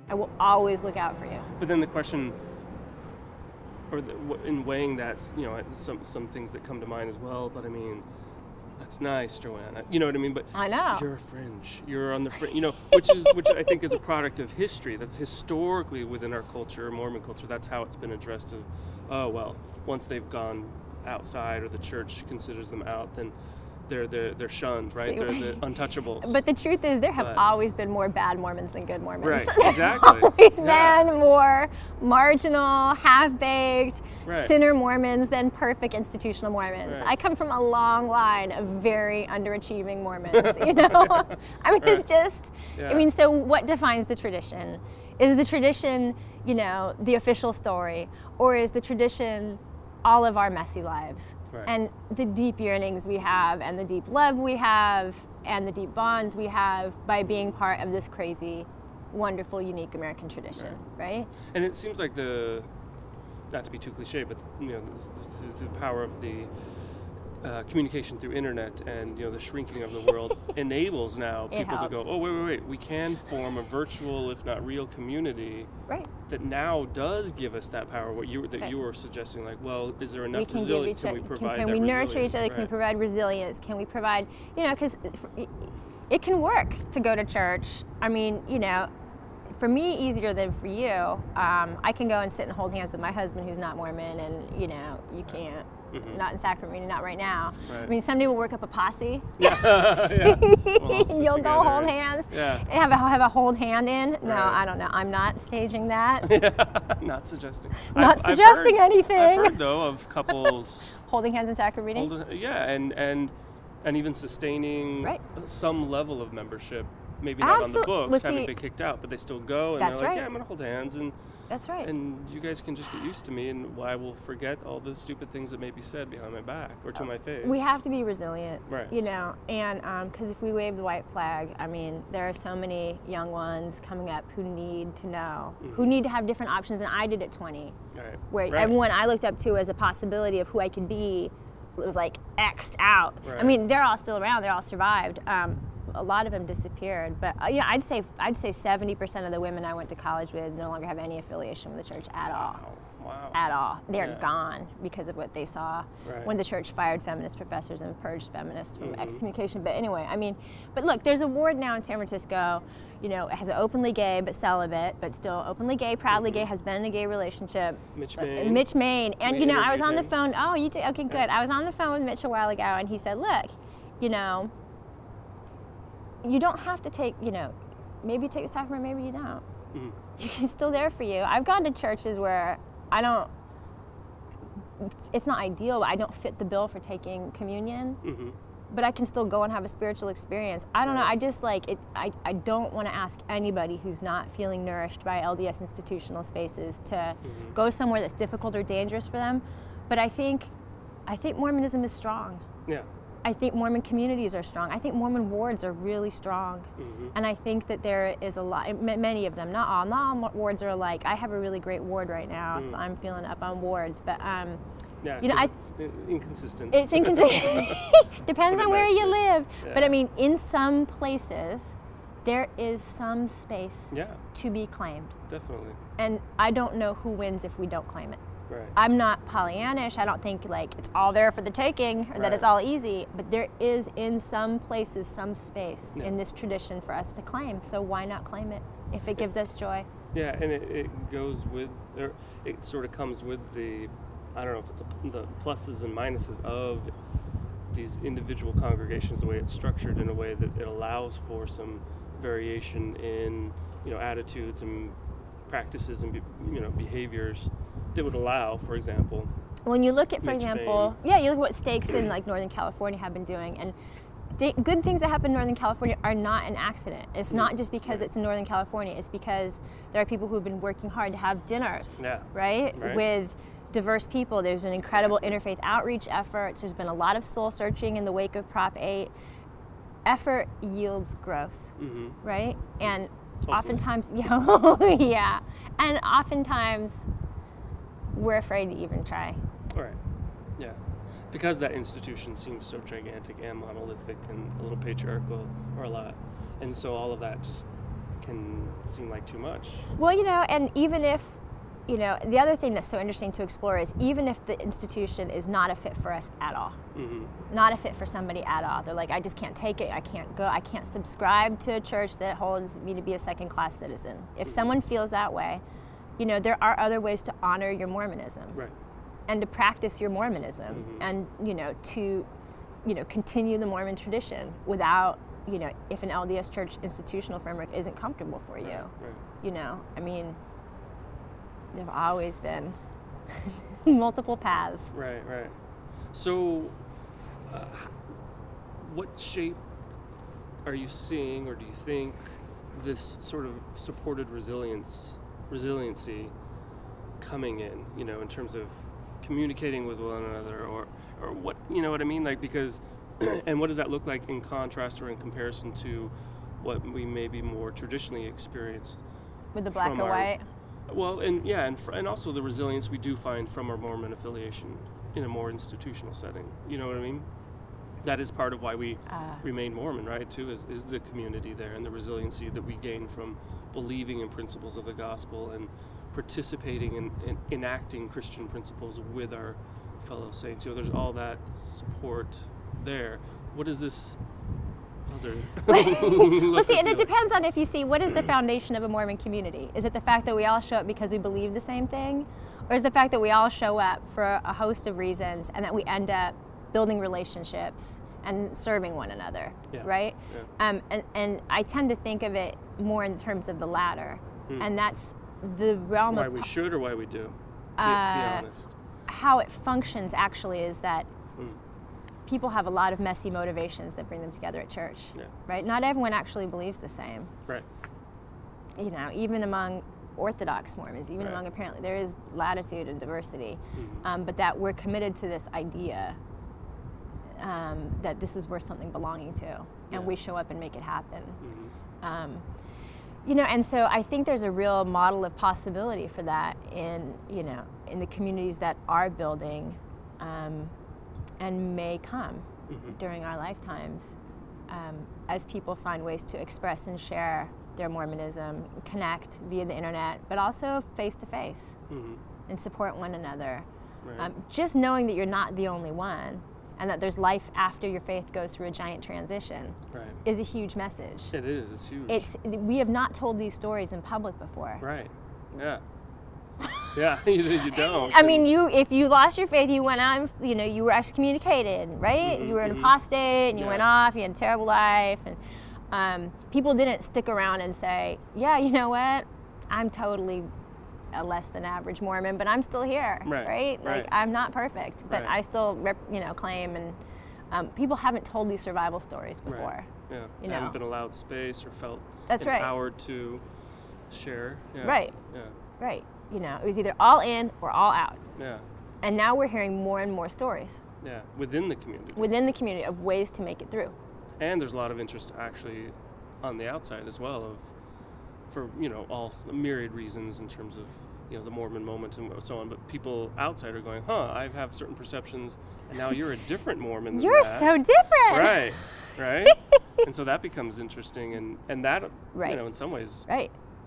I will always look out for you. But then the question, in weighing that, some things that come to mind as well. But I mean, that's nice, Joanna. You know what I mean? But I know. You're a fringe. You're on the fringe. Which I think is a product of history. That's historically within our culture, Mormon culture. That's how it's been addressed. Once they've gone outside or the church considers them out, then they're shunned, right? They're the untouchables. But the truth is, there have always been more bad Mormons than good Mormons. Right, exactly. Always been more marginal, half-baked, sinner Mormons than perfect institutional Mormons. Right. I come from a long line of very underachieving Mormons, I mean, it's just, I mean, so what defines the tradition? Is the tradition, the official story, or is the tradition all of our messy lives? Right. And the deep yearnings we have, and the deep love we have, and the deep bonds we have by being part of this crazy, wonderful, unique American tradition, right? And it seems like not to be too cliche, but the power of the communication through internet and the shrinking of the world enables now people to go, oh wait, we can form a virtual, if not real, community. Right. That now does give us that power. What you were suggesting, like, well, is there enough resilience? Can we provide? Can we nurture each other? Can we provide resilience? Can we provide? Because it can work to go to church. I mean, for me, easier than for you. I can go and sit and hold hands with my husband, who's not Mormon, and you can't. Mm-hmm. Not in Sacramento, not right now. Right. I mean, someday we'll work up a posse. Yeah. You'll go hold hands. Yeah. And have a hold hand in. No, I don't know. I'm not staging that. Not suggesting. I've heard, anything. I've heard though of couples holding hands in Sacramento. And even sustaining some level of membership. Maybe not on the books, well, having been kicked out, but they still go and they're like, yeah, I'm gonna hold hands and. That's right. And you guys can just get used to me, and I will forget all the stupid things that may be said behind my back or to my face. We have to be resilient, right? And because if we wave the white flag, I mean, there are so many young ones coming up who need to know, who need to have different options than I did at 20. Right. Where everyone I looked up to as a possibility of who I could be was like X'd out. Right. I mean, they're all still around. They're all survived. A lot of them disappeared, but I'd say 70% of the women I went to college with no longer have any affiliation with the church at all. Wow. At all. They're gone because of what they saw when the church fired feminist professors and purged feminists from excommunication. But anyway, I mean, but look, there's a ward now in San Francisco, it has an openly gay but celibate, but still openly gay, proudly gay, has been in a gay relationship. Mitch Main. And I was on the phone, you did, okay, good. I was on the phone with Mitch a while ago, and he said, look, you don't have to take, maybe take the sacrament, maybe you don't. It's still there for you. I've gone to churches where it's not ideal, but I don't fit the bill for taking communion, but I can still go and have a spiritual experience. I don't know, I just like it. I don't want to ask anybody who's not feeling nourished by LDS institutional spaces to go somewhere that's difficult or dangerous for them. But I think Mormonism is strong. Yeah. I think Mormon communities are strong. I think Mormon wards are really strong. And I think that there is a lot, many of them, not all wards are alike. I have a really great ward right now, so I'm feeling up on wards. But, it's inconsistent. It's inconsistent. Depends on where you live. Yeah. But I mean, in some places, there is some space to be claimed. Definitely. And I don't know who wins if we don't claim it. Right. I'm not Pollyannish. I don't think like it's all there for the taking or that it's all easy, but there is in some places some space in this tradition for us to claim. So why not claim it if it gives us joy? Yeah, and it goes with, or it sort of comes with the, I don't know if it's the pluses and minuses of these individual congregations, the way it's structured in a way that it allows for some variation in, attitudes and practices and behaviors that would allow, for example, when you look at, for example, you look at what stakes in like Northern California have been doing, and good things that happen in Northern California are not an accident. It's not just because it's in Northern California. It's because there are people who have been working hard to have dinners, right? With diverse people. There's been incredible interfaith outreach efforts. There's been a lot of soul searching in the wake of Prop 8. Effort yields growth, right? And oftentimes, and oftentimes we're afraid to even try. Right. Yeah. Because that institution seems so gigantic and monolithic and a little patriarchal, or a lot. And so all of that just can seem like too much. Well, and even if, the other thing that's so interesting to explore is even if the institution is not a fit for us at all, not a fit for somebody at all, they're like, I just can't take it, I can't go, I can't subscribe to a church that holds me to be a second-class citizen. If someone feels that way, there are other ways to honor your Mormonism. Right. And to practice your Mormonism, and to continue the Mormon tradition without, if an LDS church institutional framework isn't comfortable for you. Right. I mean, there've always been multiple paths. Right. So, what shape are you seeing, or do you think this sort of supported resiliency coming in terms of communicating with one another, or what, what I mean? Like, because, and what does that look like in contrast or in comparison to what we maybe more traditionally experience with the black and white? Well, and also the resilience we do find from our Mormon affiliation in a more institutional setting. You know what I mean? That is part of why we remain Mormon, right, too, is the community there and the resiliency that we gain from believing in principles of the gospel and participating in enacting Christian principles with our fellow saints. There's all that support there. What is this other? Well, see, and it depends on if you see what is the foundation of a Mormon community. Is it the fact that we all show up because we believe the same thing? Or is it the fact that we all show up for a host of reasons and that we end up building relationships and serving one another, right? Yeah. And I tend to think of it more in terms of the latter. And that's the realm of... Why we should or why we do? Be honest. How it functions actually is that people have a lot of messy motivations that bring them together at church, right? Not everyone actually believes the same. Right. Even among Orthodox Mormons, even among apparently, there is latitude and diversity, but that we're committed to this idea that this is worth something belonging to, and we show up and make it happen. And so I think there's a real model of possibility for that in the communities that are building and may come during our lifetimes, as people find ways to express and share their Mormonism, connect via the internet, but also face to face, and support one another. Right. Just knowing that you're not the only one, and that there's life after your faith goes through a giant transition, is a huge message. It is. It's huge. We have not told these stories in public before. Right. Yeah. Yeah, you don't. I mean, if you lost your faith, you went out and, you were excommunicated, right? You were an apostate, and you went off, you had a terrible life. And people didn't stick around and say, yeah, you know what? I'm totally a less than average Mormon, but I'm still here, right? Like, I'm not perfect, but I still, claim, and people haven't told these survival stories before. Right. Yeah. Haven't been allowed space or felt That's empowered to share. Yeah. Right. Yeah. Right. It was either all in or all out. Yeah. And now we're hearing more and more stories. Yeah, within the community. Within the community of ways to make it through. And there's a lot of interest actually on the outside as well for all myriad reasons in terms of the Mormon moment and so on. But people outside are going, I have certain perceptions, and now you're a different Mormon than You're that. So different. Right. And so that becomes interesting, and that in some ways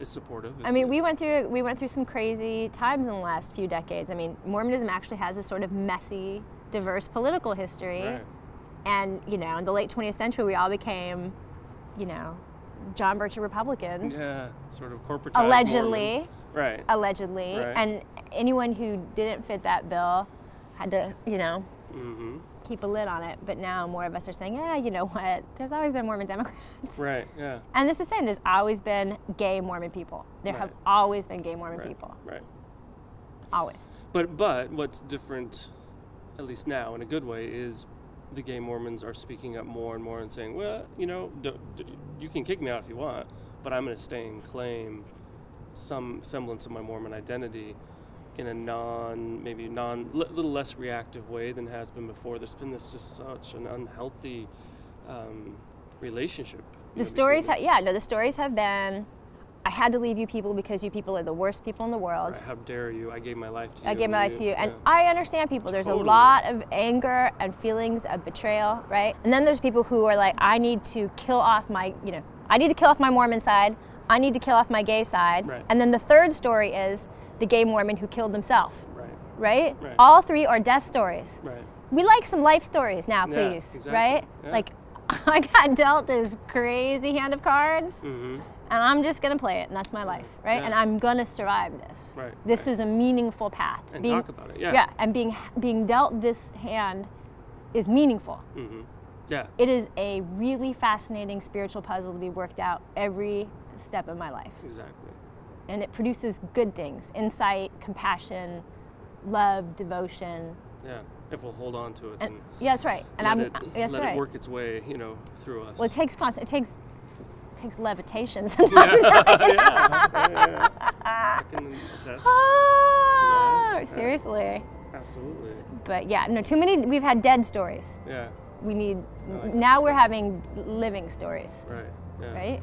is supportive. I mean, we went through some crazy times in the last few decades. I mean, Mormonism actually has a sort of messy, diverse political history. Right. And, in the late 20th century, we all became, John Birch Republicans. Yeah, sort of corporatized Allegedly. Mormons. Right. Allegedly. Right. And anyone who didn't fit that bill had to, keep a lid on it. But now more of us are saying, you know what, there's always been Mormon Democrats. Right, yeah. And it's the same. There's always been gay Mormon people. There have always been gay Mormon people. Right. Always. But what's different, at least now in a good way, is the gay Mormons are speaking up more and more and saying, well, you can kick me out if you want, but I'm going to stay and claim some semblance of my Mormon identity in a little less reactive way than has been before. There's been such an unhealthy relationship. The stories have been, I had to leave you people because you people are the worst people in the world. Right, how dare you? I gave my life to you. I gave my life to you. And I understand people. There's a lot of anger and feelings of betrayal, right? And then there's people who are like, I need to kill off my Mormon side. I need to kill off my gay side. Right. And then the third story is the gay Mormon who killed himself. Right. Right? Right. All three are death stories. Right. We like some life stories now, Yeah, please. exactly. Right? Yeah. Like, I got dealt this crazy hand of cards, Mm-hmm. and I'm just gonna play it, and that's my life, right? Yeah. And I'm gonna survive this. Right. This Right. is a meaningful path. And talk about it. Yeah. Yeah, and being dealt this hand is meaningful. Mm-hmm. Yeah. It is a really fascinating spiritual puzzle to be worked out every step of my life. Exactly. And it produces good things: insight, compassion, love, devotion. Yeah. If we'll hold on to it. And yeah, that's right. And let it work its way, through us. Well, it takes levitation sometimes. Yeah. I can attest. Oh, seriously. Absolutely. But yeah, no, too many. We've had dead stories. Yeah. We need. I like Now we're having living stories. Right. Yeah. Right.